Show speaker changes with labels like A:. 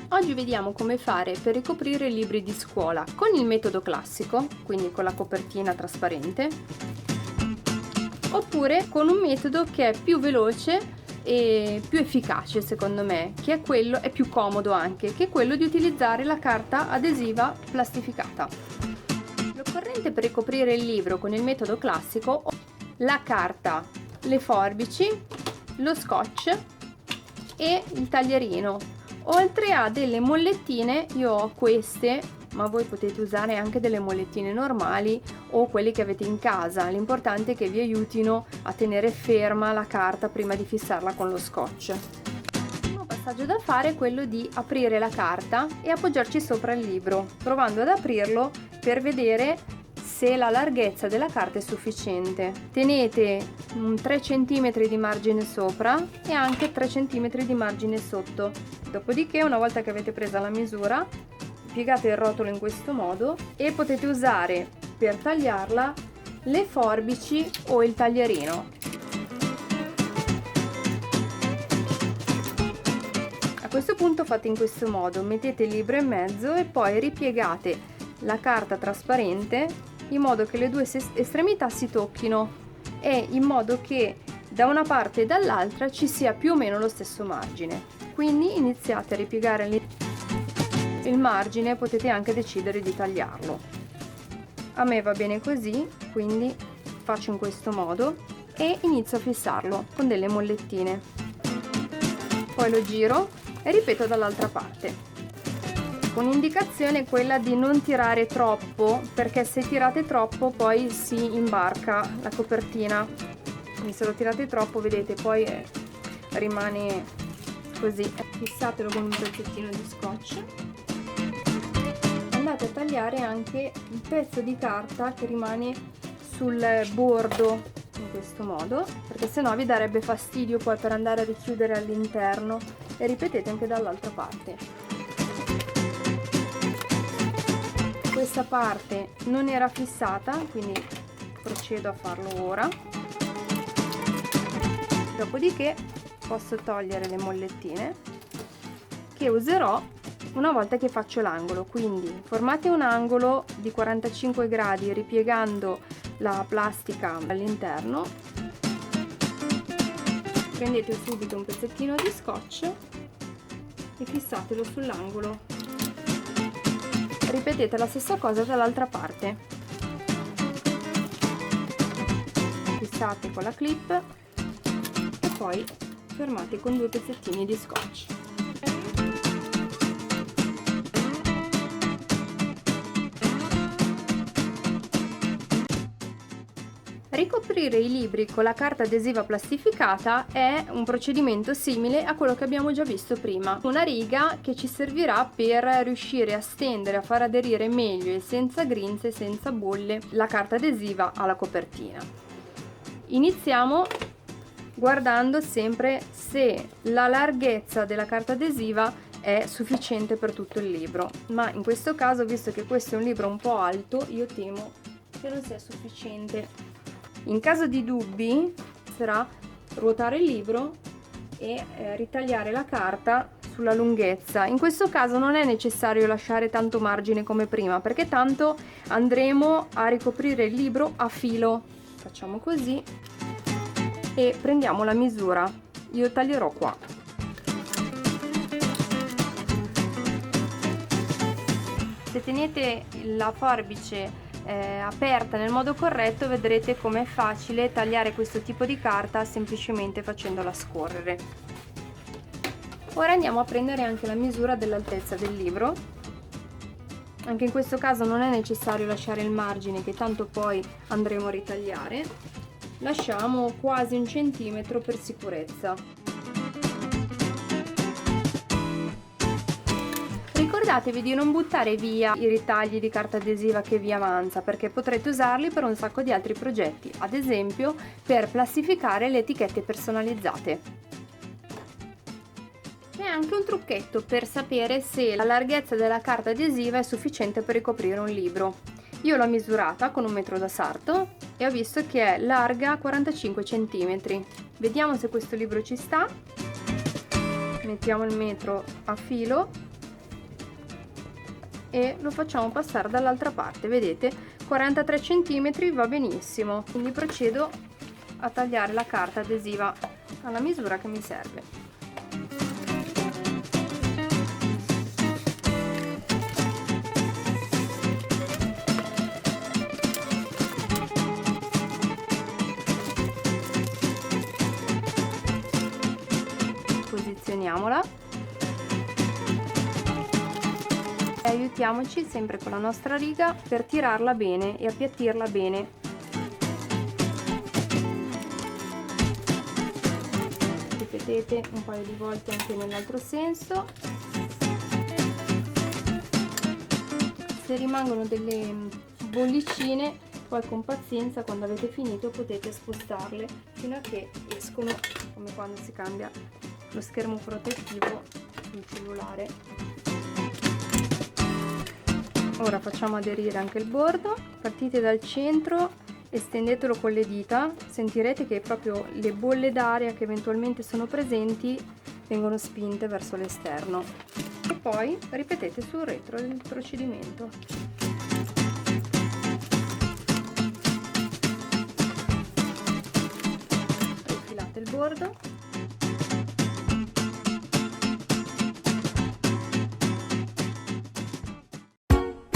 A: Oggi vediamo come fare per ricoprire i libri di scuola con il metodo classico, quindi con la copertina trasparente, oppure con un metodo che è più veloce e più efficace secondo me, che è più comodo anche, che è quello di utilizzare la carta adesiva plastificata. L'occorrente per ricoprire il libro con il metodo classico: la carta, le forbici, lo scotch e il taglierino. Oltre a delle mollettine, io ho queste, ma voi potete usare anche delle mollettine normali o quelle che avete in casa. L'importante è che vi aiutino a tenere ferma la carta prima di fissarla con lo scotch. Il primo passaggio da fare è quello di aprire la carta e appoggiarci sopra il libro, provando ad aprirlo per vedere se la larghezza della carta è sufficiente. Tenete 3 cm di margine sopra e anche 3 cm di margine sotto. Dopodiché, una volta che avete presa la misura, piegate il rotolo in questo modo e potete usare per tagliarla le forbici o il taglierino. A questo punto fate in questo modo: mettete il libro in mezzo e poi ripiegate la carta trasparente in modo che le due estremità si tocchino e in modo che da una parte e dall'altra ci sia più o meno lo stesso margine. Quindi iniziate a ripiegare il margine, potete anche decidere di tagliarlo. A me va bene così, quindi faccio in questo modo e inizio a fissarlo con delle mollettine. Poi lo giro e ripeto dall'altra parte. Un'indicazione è quella di non tirare troppo, perché se tirate troppo poi si imbarca la copertina, quindi se lo tirate troppo, vedete, poi rimane così. Fissatelo con un pezzettino di scotch. Andate a tagliare anche il pezzo di carta che rimane sul bordo in questo modo, perché sennò vi darebbe fastidio poi per andare a richiudere all'interno, e ripetete anche dall'altra parte. Questa parte non era fissata, quindi procedo a farlo ora. Dopodiché posso togliere le mollettine che userò una volta che faccio l'angolo. Quindi formate un angolo di 45 gradi ripiegando la plastica all'interno. Prendete subito un pezzettino di scotch e fissatelo sull'angolo. Ripetete la stessa cosa dall'altra parte. Fissate con la clip e poi fermate con 2 pezzettini di scotch. Ricoprire i libri con la carta adesiva plastificata è un procedimento simile a quello che abbiamo già visto prima. Una riga che ci servirà per riuscire a stendere, a far aderire meglio e senza grinze e senza bolle la carta adesiva alla copertina. Iniziamo guardando sempre se la larghezza della carta adesiva è sufficiente per tutto il libro, ma in questo caso, visto che questo è un libro un po' alto, io temo che non sia sufficiente. In caso di dubbi sarà ruotare il libro e ritagliare la carta sulla lunghezza. In questo caso non è necessario lasciare tanto margine come prima, perché tanto andremo a ricoprire il libro a filo. Facciamo così e prendiamo la misura. Io taglierò qua. Se tenete la forbice aperta nel modo corretto, vedrete com'è facile tagliare questo tipo di carta semplicemente facendola scorrere. Ora andiamo a prendere anche la misura dell'altezza del libro. Anche in questo caso non è necessario lasciare il margine, che tanto poi andremo a ritagliare. Lasciamo quasi 1 centimetro per sicurezza. Ricordatevi di non buttare via i ritagli di carta adesiva che vi avanza, perché potrete usarli per un sacco di altri progetti, ad esempio per plastificare le etichette personalizzate. C'è anche un trucchetto per sapere se la larghezza della carta adesiva è sufficiente per ricoprire un libro. Io l'ho misurata con un metro da sarto e ho visto che è larga 45 cm. Vediamo se questo libro ci sta. Mettiamo il metro a filo e lo facciamo passare dall'altra parte. Vedete, 43 cm va benissimo, quindi procedo a tagliare la carta adesiva alla misura che mi serve. Posizioniamola e aiutiamoci sempre con la nostra riga per tirarla bene e appiattirla bene. Ripetete un paio di volte anche nell'altro senso. Se rimangono delle bollicine, poi con pazienza, quando avete finito, potete spostarle fino a che escono, come quando si cambia lo schermo protettivo sul cellulare. Ora facciamo aderire anche il bordo. Partite dal centro, estendetelo con le dita, sentirete che proprio le bolle d'aria che eventualmente sono presenti vengono spinte verso l'esterno, e poi ripetete sul retro il procedimento. Rifilate il bordo